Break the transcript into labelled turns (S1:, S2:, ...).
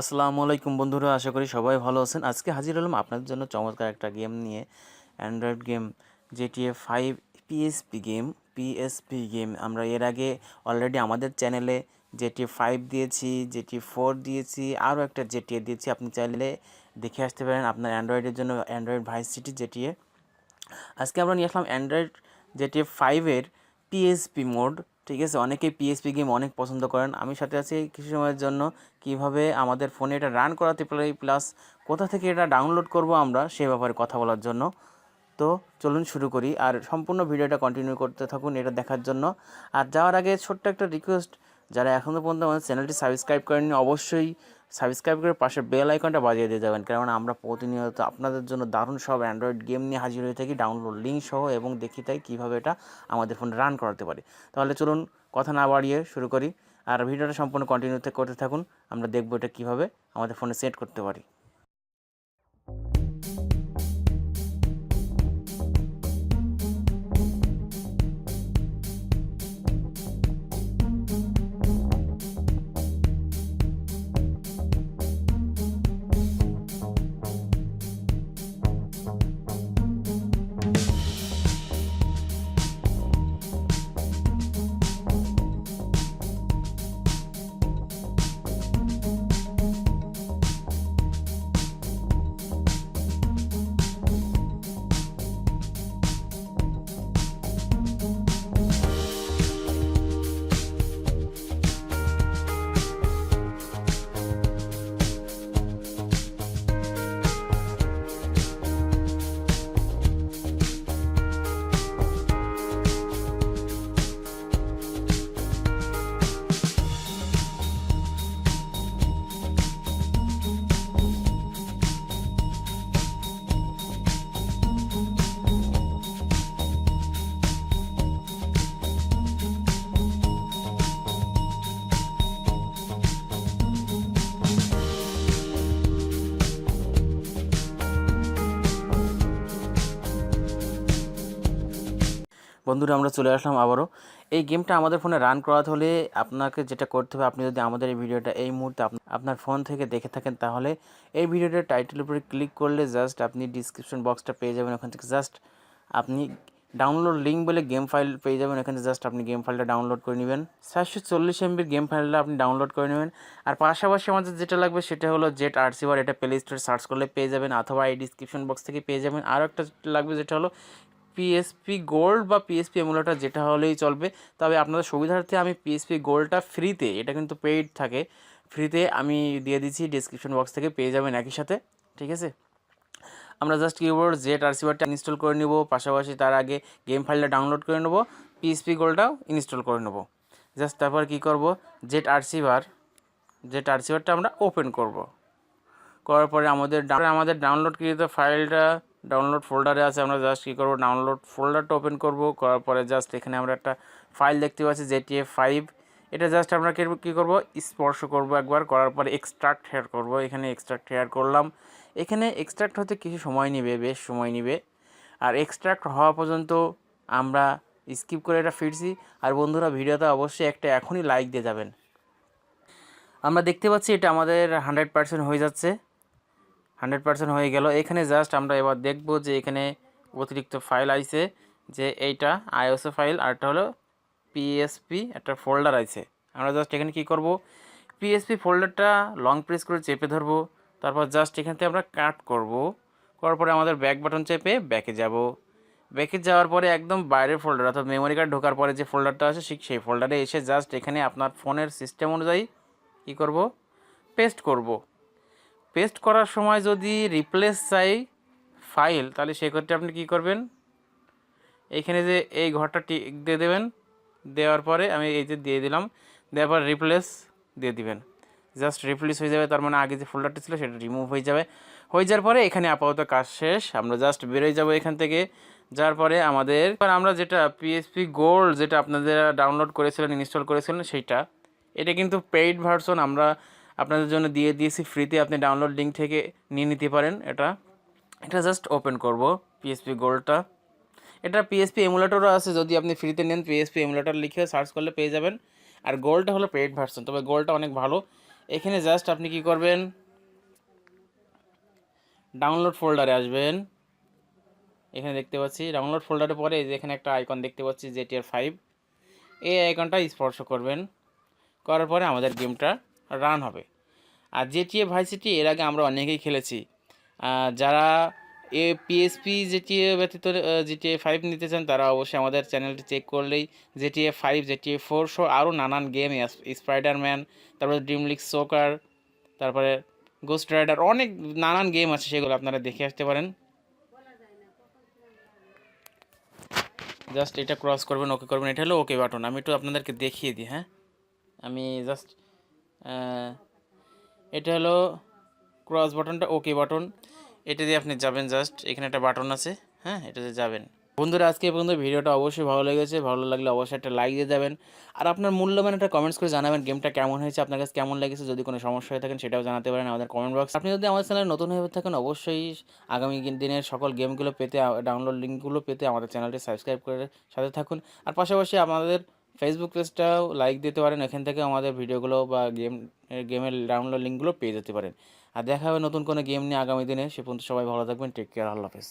S1: আসসালামু আলাইকুম বন্ধুরা, আশা করি সবাই ভালো আছেন। আজকে হাজির হলাম আপনাদের জন্য চমৎকার একটা গেম নিয়ে। Android game GTA 5 PSP game. আমরা এর আগে অলরেডি আমাদের চ্যানেলে GTA 5 দিয়েছি, GTA 4 দিয়েছি, আরও একটা GTA দিয়েছি। আপনি চাইলে দেখে আসতে পারেন আপনার অ্যান্ড্রয়েডের জন্য। Android vice city GTA। আজকে আমরা নিয়ে আসলাম অ্যান্ড্রয়েড GTA 5-এর পিএসপি মোড। ঠিক আছে, অনেকেই পিএসপি গেম অনেক পছন্দ করেন। আমি সাথে আছি কিছু সময়ের জন্য কিভাবে আমাদের ফোনে এটা রান করাতে পারি, প্লাস কোথা থেকে এটা ডাউনলোড করব আমরা সে ব্যাপারে কথা বলার জন্য। তো চলুন শুরু করি, আর সম্পূর্ণ ভিডিওটা কন্টিনিউ করতে থাকুন এটা দেখার জন্য। আর যাওয়ার আগে ছোট্ট একটা রিকোয়েস্ট, যারা এখনও পর্যন্ত আমাদের চ্যানেলটি সাবস্ক্রাইব করেননি অবশ্যই সাবস্ক্রাইব করে পাশে বেল আইকনটা বাজিয়ে দিয়ে যাবেন, কারণ আমরা প্রতিনিয়ত আপনাদের জন্য দারুণ সব অ্যান্ড্রয়েড গেম নিয়ে হাজির হয়ে থাকি, ডাউনলোড লিঙ্ক সহ, এবং দেখি তাই কীভাবে এটা আমাদের ফোনে রান করাতে পারি। তাহলে চলুন কথা না বাড়িয়ে শুরু করি, আর ভিডিওটা সম্পূর্ণ কন্টিনিউ করতে থাকুন। আমরা দেখবো এটা কীভাবে আমাদের ফোনে সেট করতে পারি। বন্ধুরা, আমরা চলে আসলাম আবারও। এই গেমটা আমাদের ফোনে রান করাতে হলে আপনাকে যেটা করতে হবে, আপনি যদি আমাদের এই ভিডিওটা এই মুহূর্তে আপনার ফোন থেকে দেখে থাকেন, তাহলে এই ভিডিওটার টাইটেলের উপরে ক্লিক করলে জাস্ট আপনি ডিসক্রিপশন বক্সটা পেয়ে যাবেন। ওখান থেকে জাস্ট আপনি ডাউনলোড লিঙ্ক বলে গেম ফাইল পেয়ে যাবেন। এখানে জাস্ট আপনি গেম ফাইলটা ডাউনলোড করে নেবেন। 740 MBর গেম ফাইলটা আপনি ডাউনলোড করে নেবেন। আর পাশাপাশি আমাদের যেটা লাগবে সেটা হলো ZRC বার। এটা প্লে স্টোরে সার্চ করলে পেয়ে যাবেন, অথবা এই ডিসক্রিপশন বক্স থেকে পেয়ে যাবেন। আরও একটা লাগবে, যেটা হলো পিএসপি গোল্ড বা পিএসপি এমুলেটর, যেটা হলেই চলবে। তবে আপনাদের সুবিধার্থে আমি পিএসপি গোল্ডটা ফ্রিতে, এটা কিন্তু পেইড থাকে, ফ্রিতে আমি দিয়ে দিচ্ছি, ডিসক্রিপশন বক্স থেকে পেয়ে যাবেন একই সাথে। ঠিক আছে, আমরা জাস্ট কিবোর্ড ZRC বারটা ইনস্টল করে নেব, পাশাপাশি তার আগে গেম ফাইলটা ডাউনলোড করে নেব, পিএসপি গোল্ডটাও ইনস্টল করে নেব। জাস্ট তারপর কী করব, ZRC বারটা আমরা ওপেন করব। করার পরে আমাদের ডাউনলোডকৃত ফাইলটা ডাউনলোড ফোল্ডারে আছে। আমরা জাস্ট কী করবো, ডাউনলোড ফোল্ডারটা ওপেন করব। করার পরে জাস্ট এখানে আমরা একটা ফাইল দেখতে পাচ্ছি GTA 5। এটা জাস্ট আমরা কী করব, স্পর্শ করব একবার, করার পরে এক্সট্রাক্ট হেয়ার করব। এখানে এক্সট্রাক্ট হেয়ার করলাম। এখানে এক্সট্রাক্ট হতে কিছু সময় নেবে, বেশ সময় নেবে। আর এক্সট্রাক্ট হওয়া পর্যন্ত আমরা স্কিপ করে এটা ফিরছি। আর বন্ধুরা, ভিডিওটা অবশ্যই একটা এখনই লাইক দিয়ে যাবেন। আমরা দেখতে পাচ্ছি এটা আমাদের 100% হয়ে যাচ্ছে, 100% হয়ে গেল। এখানে জাস্ট আমরা এবার দেখব যে এখানে অতিরিক্ত ফাইল আইছে, যে এইটা আইওএসও ফাইল, আর একটা হলো পিএসপি একটা ফোল্ডার আছে। আমরা জাস্ট এখানে কি করব, পিএসপি ফোল্ডারটা লং প্রেস করে চেপে ধরবো। তারপর জাস্ট এখান থেকে আমরা কাট করব। করার পরে আমাদের ব্যাক বাটন চেপে ব্যাকে যাব। ব্যাকে যাওয়ার পরে একদম বাইরের ফোল্ডার, অর্থাৎ মেমোরি কার্ড ঢোকার পরে যে ফোল্ডারটা আছে ঠিক সেই ফোল্ডারে এসে জাস্ট এখানে আপনার ফোনের সিস্টেম অনুযায়ী কী করব, পেস্ট করব। পেস্ট করার সময় যদি রিপ্লেস চাই ফাইল, তাহলে সেক্ষেত্রে আপনি কী করবেন, এইখানে যে এই ঘরটা টিক দিয়ে দেবেন। দেওয়ার পরে আমি এই যে দিয়ে দিলাম, দেওয়ার পর রিপ্লেস দিয়ে দিবেন। জাস্ট রিপ্লেস হয়ে যাবে, তার মানে আগে যে ফোল্ডারটা ছিল সেটা রিমুভ হয়ে যাবে। হয়ে যাওয়ার পরে এখানে আপাতত কাজ শেষ। আমরা জাস্ট বেরোয় যাব এখান থেকে। যাওয়ার পরে আমরা যেটা পিএসপি গোল্ড, যেটা আপনাদের ডাউনলোড করেছিলেন, ইনস্টল করেছিলেন, সেইটা, এটা কিন্তু পেইড ভার্সন আমরা আপনাদের জন্য দিয়ে দিয়েছি ফ্রিতে। আপনি ডাউনলোড লিঙ্ক থেকে নিয়ে নিতে পারেন। এটা জাস্ট ওপেন করব পিএসপি গোল্ডটা। এটা পিএসপি এমুলেটরও আছে, যদি আপনি ফ্রিতে নেন পিএসপি এমুলেটর লিখে সার্চ করলে পেয়ে যাবেন। আর গোল্ডটা হলো পেইড ভার্সন, তবে গোল্ডটা অনেক ভালো। এখানে জাস্ট আপনি কি করবেন, ডাউনলোড ফোল্ডারে আসবেন। এখানে দেখতে পাচ্ছি ডাউনলোড ফোল্ডারে পরে এই যে এখানে একটা আইকন দেখতে পাচ্ছি GTA 5, এই আইকনটা স্পর্শ করবেন। করার পরে আমাদের গেমটা রান হবে। আর GTA ভাইস সিটি এর আগে আমরা অনেকেই খেলেছি। যারা PSP GTA ব্যতীত GTA 5 নিতে চান তারা অবশ্যই আমাদের চ্যানেলটি চেক করলেই GTA 5, GTA 4 সহ আরও নানান গেম, স্পাইডারম্যান, তারপরে ড্রিম লিগ সোকার, তারপরে গোস্ট রাইডার, অনেক নানান গেম আছে, সেগুলো আপনারা দেখে আসতে পারেন। জাস্ট এটা ক্রস করবেন, ওকে করবেন, এটা হলো ওকে বাটন। আমি একটু আপনাদেরকে দেখিয়ে দিই। হ্যাঁ, আমি জাস্ট এটা হলো ক্রস বাটনটা, ওকে বাটন। এটা দিয়ে আপনি যাবেন, জাস্ট এখানে একটা বাটন আছে, হ্যাঁ, এটাতে যাবেন। বন্ধুরা, আজকে পর্যন্ত ভিডিওটা অবশ্যই ভালো লেগেছে, ভালো লাগলে অবশ্যই একটা লাইক দিয়ে যাবেন। আর আপনার মূল্যবান একটা কমেন্টস করে জানাবেন গেমটা কেমন হয়েছে, আপনার কাছে কেমন লেগেছে। যদি কোনো সমস্যা হয়ে থাকেন সেটাও জানাতে পারেন আমাদের কমেন্ট বক্স। আপনি যদি আমাদের চ্যানেলে নতুন হয়ে থাকেন অবশ্যই আগামী দিনের সকল গেমগুলো পেতে, ডাউনলোড লিঙ্কগুলো পেতে আমাদের চ্যানেলটি সাবস্ক্রাইব করে সাথে থাকুন। আর পাশাপাশি আমাদের ফেসবুক পেজটাও লাইক দিতে পারেন, এখান থেকে আমাদের ভিডিওগুলো বা গেমের ডাউনলোড লিঙ্কগুলো পেয়ে যেতে পারেন। আর দেখা হবে নতুন কোনো গেম নিয়ে আগামী দিনে। সে পর্যন্ত সবাই ভালো থাকবেন, টেক কেয়ার, আল্লাহ হাফেজ।